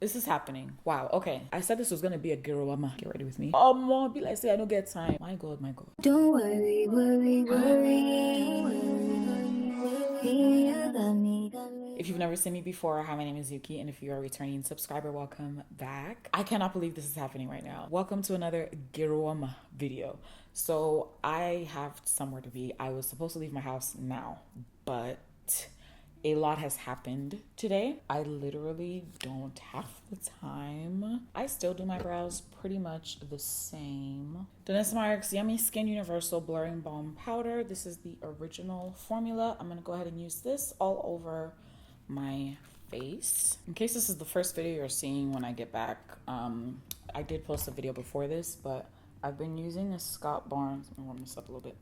This is happening. Wow. Okay. I said this was gonna be a GRWM. Get ready with me. Be like, say I don't get time. My God, my God. Don't worry, worry, worry, worry, worry about me. If you've never seen me before, hi, my name is Yuki, and if you are a returning subscriber, welcome back. I cannot believe this is happening right now. Welcome to another GRWM video. So I have somewhere to be. I was supposed to leave my house now, but a lot has happened today. I literally don't have the time. I still do my brows pretty much the same. Danessa Myricks Yummy Skin Universal Blurring Balm Powder. This is the original formula. I'm gonna go ahead and use this all over my face. In case this is the first video you're seeing when I get back, I did post a video before this, but I've been using this Scott Barnes. I'm gonna warm this up a little bit.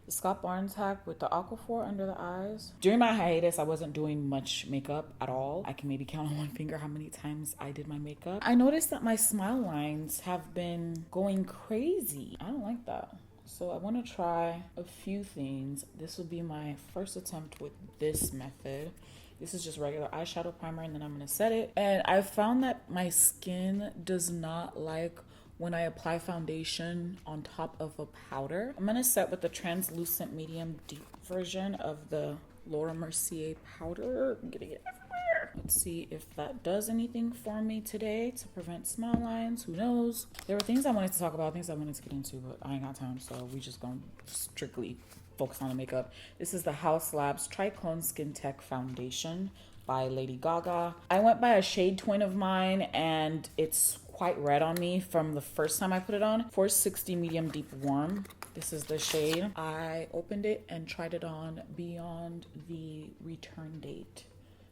The Scott Barnes hack with the Aquaphor under the eyes. During my hiatus, I wasn't doing much makeup at all. I can maybe count on one finger how many times I did my makeup. I noticed that my smile lines have been going crazy. I don't like that. So I want to try a few things. This will be my first attempt with this method. This is just regular eyeshadow primer, and then I'm going to set it. And I found that my skin does not like when I apply foundation on top of a powder. I'm gonna set with the translucent medium deep version of the Laura Mercier powder. I'm getting it everywhere. Let's see if that does anything for me today to prevent smile lines. Who knows? There were things I wanted to talk about, things I wanted to get into, but I ain't got time, so we just gonna strictly focus on the makeup. This is the Haus Labs Triclone Skin Tech Foundation by Lady Gaga. I went by a shade twin of mine, and it's quite red on me from the first time I put it on. 460 medium deep warm. This is the shade. I opened it and tried it on beyond the return date,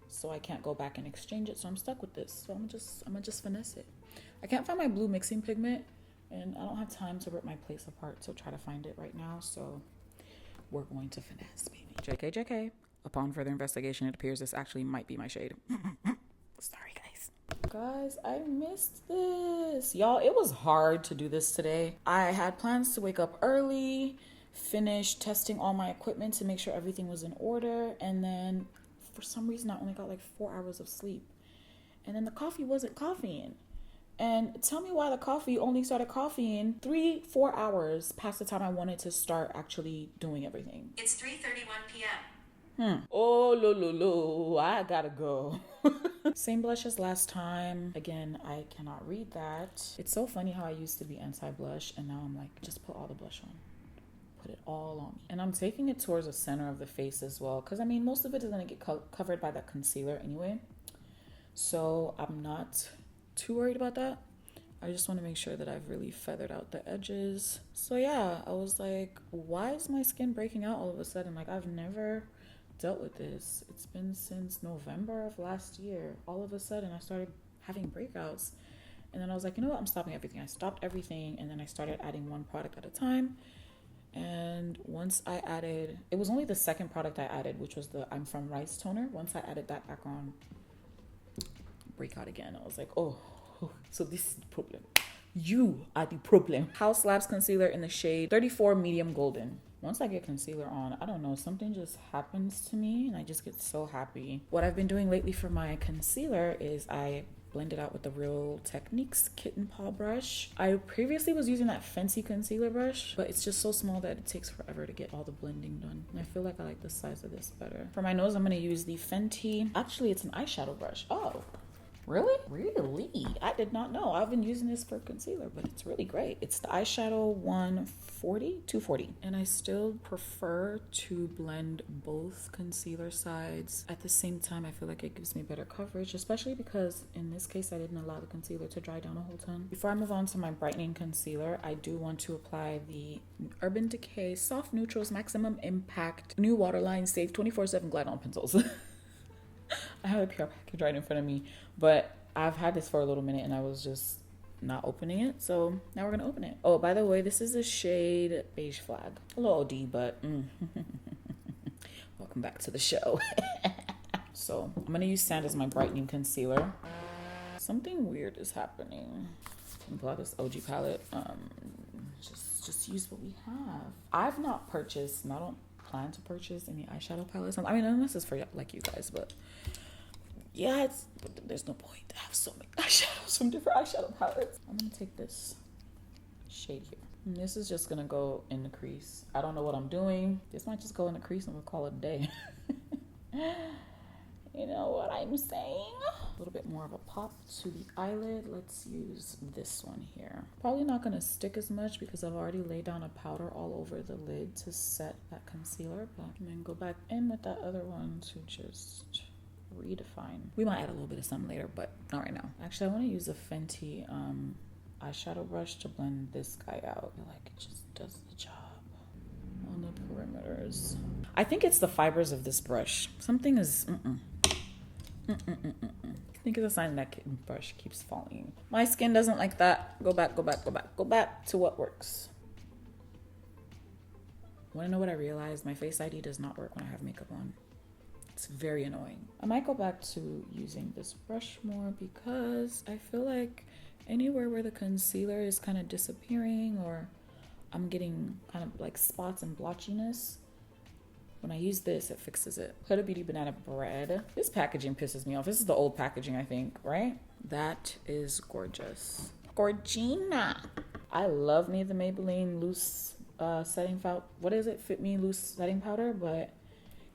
so I can't go back and exchange it, so I'm stuck with this. So I'm gonna just finesse it. I can't find my blue mixing pigment, and I don't have time to rip my place apart to try to find it right now, so we're going to finesse, baby. JK. Upon further investigation, it appears this actually might be my shade. Sorry, guys, I missed this. Y'all, it was hard to do this today. I had plans to wake up early, finish testing all my equipment to make sure everything was in order, and then for some reason I only got like 4 hours of sleep. And then the coffee wasn't coffeeing. And tell me why the coffee only started coffeeing 3-4 hours past the time I wanted to start actually doing everything. It's 3:31 p.m. Oh, lo, I gotta go. Same blush as last time. Again, I cannot read that. It's so funny how I used to be anti-blush, and now I'm like, just put all the blush on. Put it all on me. And I'm taking it towards the center of the face as well, because I mean, most of it is gonna get covered by that concealer anyway. So I'm not too worried about that. I just want to make sure that I've really feathered out the edges. So yeah, I was like, why is my skin breaking out all of a sudden? Like, I've never dealt with this. It's been since November of last year. All of a sudden I started having breakouts, and then I was like, you know what, I'm stopping everything. I stopped everything, and then I started adding one product at a time. And once I added, it was only the second product I added, which was the I'm From Rice toner. Once I added that back on, breakout again. I was like, oh, so this is the problem. You are the problem. Haus Labs concealer in the shade 34 medium golden. Once I get concealer on, I don't know, something just happens to me and I just get so happy. What I've been doing lately for my concealer is I blend it out with the Real Techniques kitten paw brush. I previously was using that Fenty concealer brush, but it's just so small that it takes forever to get all the blending done. And I feel like I like the size of this better. For my nose, I'm gonna use the Fenty. Actually, it's an eyeshadow brush. Oh. Really? I did not know. I've been using this for concealer, but it's really great. It's the eyeshadow 240. And I still prefer to blend both concealer sides at the same time. I feel like it gives me better coverage, especially because in this case, I didn't allow the concealer to dry down a whole ton. Before I move on to my brightening concealer, I do want to apply the Urban Decay Soft Neutrals Maximum Impact New Waterline Safe 24/7 Glide On Pencils. I have a PR package right in front of me, but I've had this for a little minute and I was just not opening it, so now we're gonna open it. Oh, by the way, this is the shade Beige Flag. A little OD, but welcome back to the show. So I'm gonna use sand as my brightening concealer. Something weird is happening. I'm pull out this OG palette. Just use what we have. I've not purchased, and I don't plan to purchase any eyeshadow palettes. I mean, unless it's for like you guys, but Yeah, but there's no point. I have so many eyeshadows from different eyeshadow palettes. I'm gonna take this shade here. And this is just gonna go in the crease. I don't know what I'm doing. This might just go in the crease and we'll call it a day. You know what I'm saying? A little bit more of a pop to the eyelid. Let's use this one here. Probably not gonna stick as much because I've already laid down a powder all over the lid to set that concealer, but I'm gonna go back in with that other one to just redefine. We might add a little bit of some later, but not right now. Actually, I want to use a Fenty eyeshadow brush to blend this guy out. I feel like it just does the job on the perimeters. I think it's the fibers of this brush. Something is I think it's a sign that brush keeps falling. My skin doesn't like that. Go back, go back, go back. Go back to what works. Want to know what I realized? My Face ID does not work when I have makeup on. It's very annoying. I might go back to using this brush more because I feel like anywhere where the concealer is kind of disappearing or I'm getting kind of like spots and blotchiness, when I use this, it fixes it. Huda Beauty Banana Bread. This packaging pisses me off. This is the old packaging, I think, right? That is gorgeous. Gorgina. I love me the Maybelline loose setting powder. What is it? Fit Me loose setting powder, but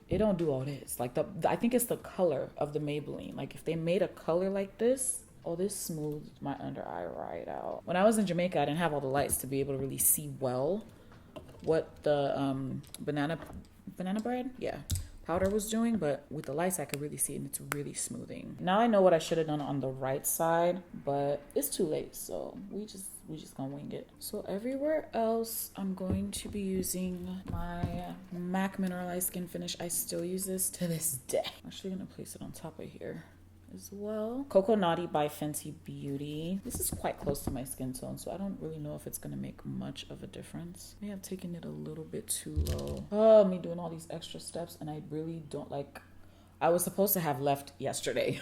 it don't do all this. Like I think it's the color of the Maybelline. Like if they made a color like this, oh, this smoothed my under eye right out. When I was in Jamaica, I didn't have all the lights to be able to really see well what the banana bread, yeah, powder was doing, but with the lights I could really see it and it's really smoothing. Now I know what I should have done on the right side, but it's too late, so we just gonna wing it. So everywhere else I'm going to be using my MAC Mineralize Skinfinish. I still use this to this day. I'm actually gonna place it on top of here as well. Coco Naughty by Fenty Beauty. This is quite close to my skin tone, so I don't really know if it's gonna make much of a difference. May have taken it a little bit too low. Oh, me doing all these extra steps, and I really don't like. I was supposed to have left yesterday.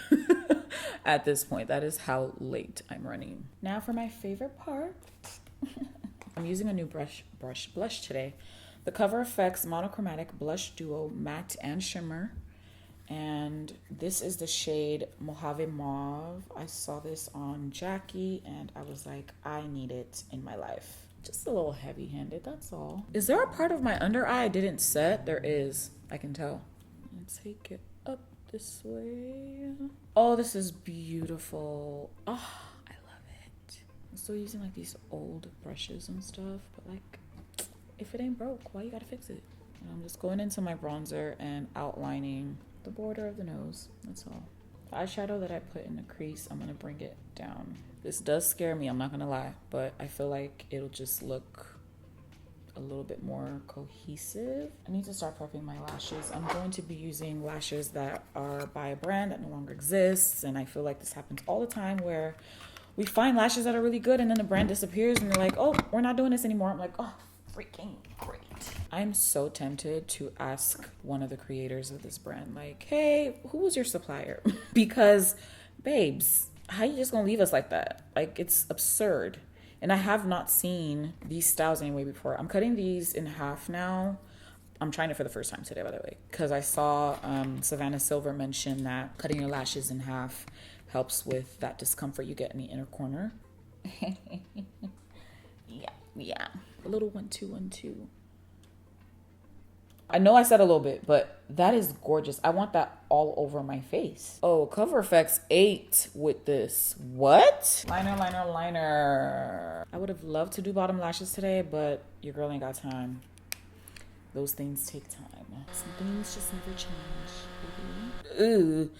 At this point, that is how late I'm running. Now for my favorite part. I'm using a new blush today. The Cover FX Monochromatic Blush Duo Matte and Shimmer. And this is the shade Mojave Mauve. I saw this on Jackie and I was like, I need it in my life. Just a little heavy-handed, that's all. Is there a part of my under eye I didn't set? There is, I can tell. Let's take it up this way. Oh, this is beautiful. Oh, I love it. I'm still using like these old brushes and stuff, but like, if it ain't broke, why you gotta fix it? And I'm just going into my bronzer and outlining the border of the nose. That's all. The eyeshadow that I put in the crease, I'm gonna bring it down. This does scare me, I'm not gonna lie, but I feel like it'll just look a little bit more cohesive. I need to start prepping my lashes. I'm going to be using lashes that are by a brand that no longer exists, and I feel like this happens all the time where we find lashes that are really good and then the brand disappears and they're like, oh, we're not doing this anymore. I'm like, oh, freaking great. I'm so tempted to ask one of the creators of this brand, like, hey, who was your supplier? Because, babes, how you just gonna leave us like that? Like, it's absurd. And I have not seen these styles anyway before. I'm cutting these in half now. I'm trying it for the first time today, by the way, because I saw Savannah Silver mention that cutting your lashes in half helps with that discomfort you get in the inner corner. Yeah. A little 1-2-1-2. I know I said a little bit, but that is gorgeous. I want that all over my face. Oh, Cover FX 8 with this. What? Liner. I would have loved to do bottom lashes today, but your girl ain't got time. Those things take time. Some things just never change. Ooh.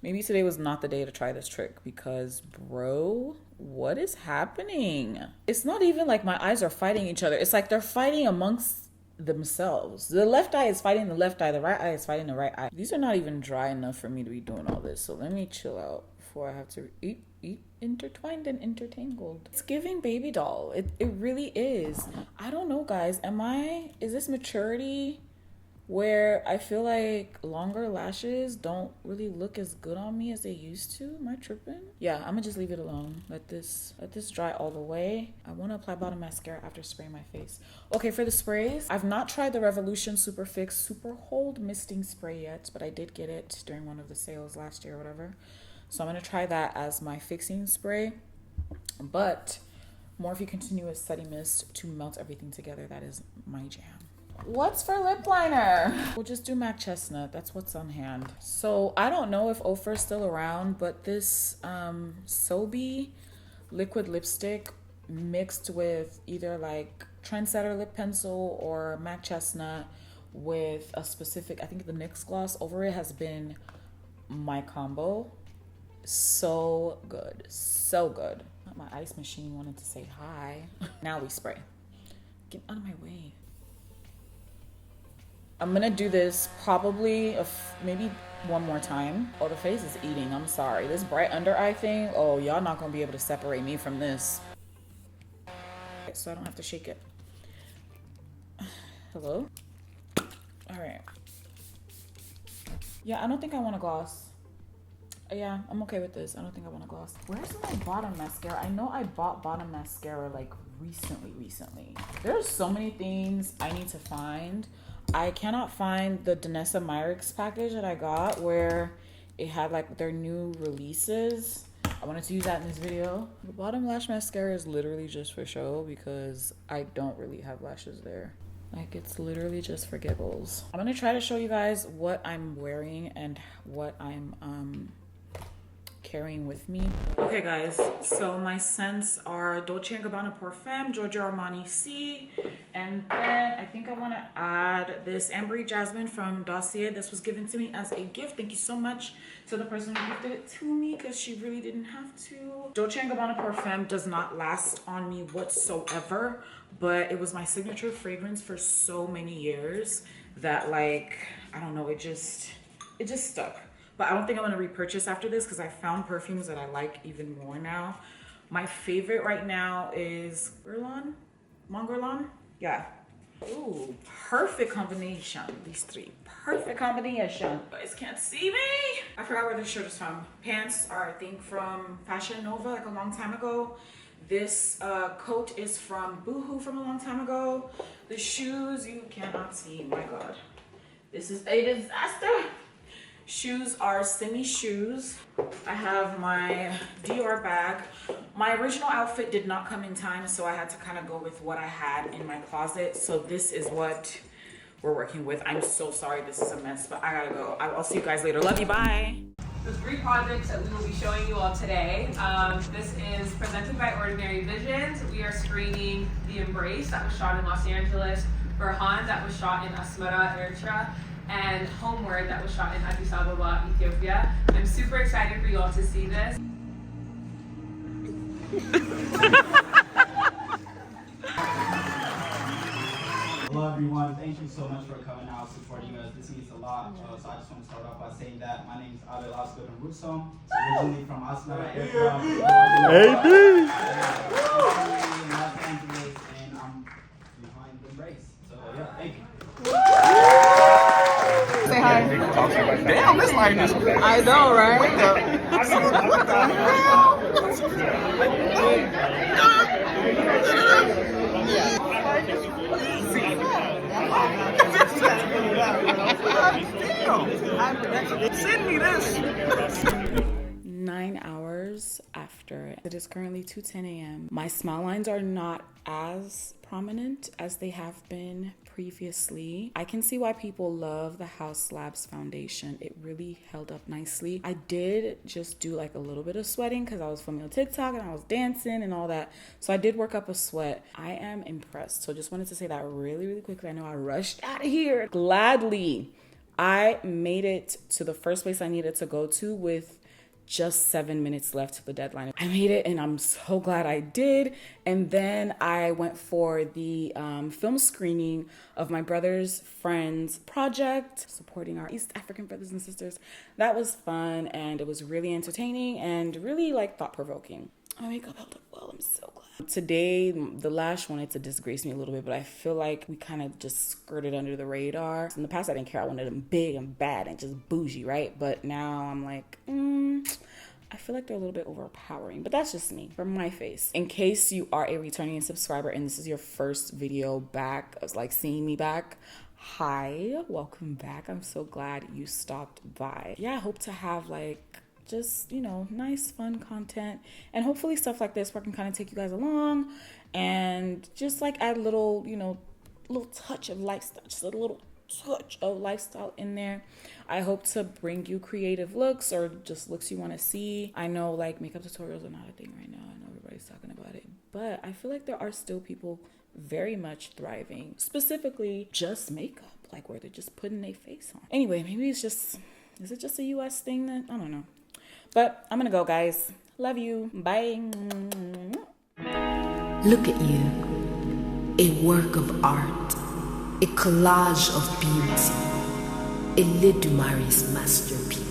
Maybe today was not the day to try this trick because, bro, what is happening? It's not even like my eyes are fighting each other. It's like they're fighting amongst themselves. The left eye is fighting the left eye. The right eye is fighting the right eye. These are not even dry enough for me to be doing all this. So let me chill out before I have to eat intertwined and intertangled. It's giving baby doll. It really is. I don't know, guys. Is this maturity where I feel like longer lashes don't really look as good on me as they used to. Am I tripping? Yeah, I'm gonna just leave it alone. Let this dry all the way. I want to apply bottom mascara after spraying my face. Okay, for the sprays, I've not tried the Revolution Super Fix Super Hold Misting Spray yet, but I did get it during one of the sales last year or whatever. So I'm gonna try that as my fixing spray. But Morphe Continuous Setting Mist to melt everything together. That is my jam. What's for lip liner? We'll just do MAC Chestnut. That's what's on hand. So I don't know if Ophal's still around, but this Sobe liquid lipstick mixed with either like Trendsetter lip pencil or MAC Chestnut with a specific, I think the NYX gloss over it has been my combo. So good. So good. My ice machine wanted to say hi. Now we spray. Get out of my way. I'm gonna do this probably maybe one more time. Oh, the face is eating. I'm sorry. This bright under eye thing, oh, y'all not gonna be able to separate me from this. So I don't have to shake it. Hello? All right. Yeah, I don't think I want a gloss. Yeah, I'm okay with this. I don't think I want a gloss. Where's my bottom mascara? I know I bought bottom mascara like recently. There's so many things I need to find. I cannot find the Danessa Myricks package that I got where it had like their new releases. I wanted to use that in this video. The bottom lash mascara is literally just for show because I don't really have lashes there. Like, it's literally just for giggles. I'm gonna try to show you guys what I'm wearing and what I'm carrying with me. Okay guys, so my scents are Dolce & Gabbana Perfume, Giorgio Armani C, and then I think I want to add this Ambery Jasmine from Dossier. This was given to me as a gift. Thank you so much to the person who gifted it to me because she really didn't have to. Dolce & Gabbana Perfume does not last on me whatsoever, but it was my signature fragrance for so many years that, like, I don't know, it just stuck. But I don't think I'm gonna repurchase after this because I found perfumes that I like even more now. My favorite right now is Guerlain? Yeah. Ooh, perfect combination, these three. Perfect combination. You guys can't see me. I forgot where this shirt is from. Pants are, I think, from Fashion Nova, like a long time ago. This coat is from Boohoo from a long time ago. The shoes, you cannot see, my God. This is a disaster. Shoes are Simi shoes. I have my Dior bag. My original outfit did not come in time, so I had to kind of go with what I had in my closet. So this is what we're working with. I'm so sorry this is a mess, but I gotta go. I'll see you guys later. Love you, bye. The 3 projects that we will be showing you all today. This is presented by Ordinary Visions. We are screening The Embrace that was shot in Los Angeles, Burhan that was shot in Asmara, Eritrea, and Homeward that was shot in Addis Ababa, Ethiopia. I'm super excited for you all to see this. Hello everyone, thank you so much for coming out, supporting us. This means a lot. So I just want to start off by saying that my name is Adel Oscar Russo, originally from Asmara, Eritrea. AB! In Los Angeles, and I'm behind The Embrace. So yeah, thank you. Say hi. Damn, this lighting is crazy. I know, right? What the hell? Damn. Send me this. 9 hours after. It is currently 2:10 a.m. My smile lines are not as prominent as they have been previously. I can see why people love the Haus Labs foundation. It really held up nicely. I did just do like a little bit of sweating because I was filming on TikTok and I was dancing and all that. So I did work up a sweat. I am impressed. So just wanted to say that really quickly. I know I rushed out of here. Gladly, I made it to the first place I needed to go to with just 7 minutes left to the deadline. I made it and I'm so glad I did. And then I went for the film screening of my brother's friend's project, supporting our East African brothers and sisters. That was fun and it was really entertaining and really like thought-provoking. My makeup held up well. I'm so glad. Today, the lash wanted to disgrace me a little bit, but I feel like we kind of just skirted under the radar. In the past, I didn't care. I wanted them big and bad and just bougie, right? But now I'm like, I feel like they're a little bit overpowering, but that's just me, from my face. In case you are a returning subscriber and this is your first video back, like seeing me back, hi, welcome back. I'm so glad you stopped by. Yeah, I hope to have like just, you know, nice fun content and hopefully stuff like this where I can kind of take you guys along and just like add a little, you know, little touch of lifestyle, just a little touch of lifestyle in there. I hope to bring you creative looks or just looks you want to see. I know like makeup tutorials are not a thing right now. I know everybody's talking about it, but I feel like there are still people very much thriving, specifically just makeup, like where they're just putting their face on. Anyway, maybe it's just, is it just a US thing that, I don't know. But I'm gonna go, guys. Love you. Bye. Look at you, a work of art, a collage of beauty, Eledumare's masterpiece.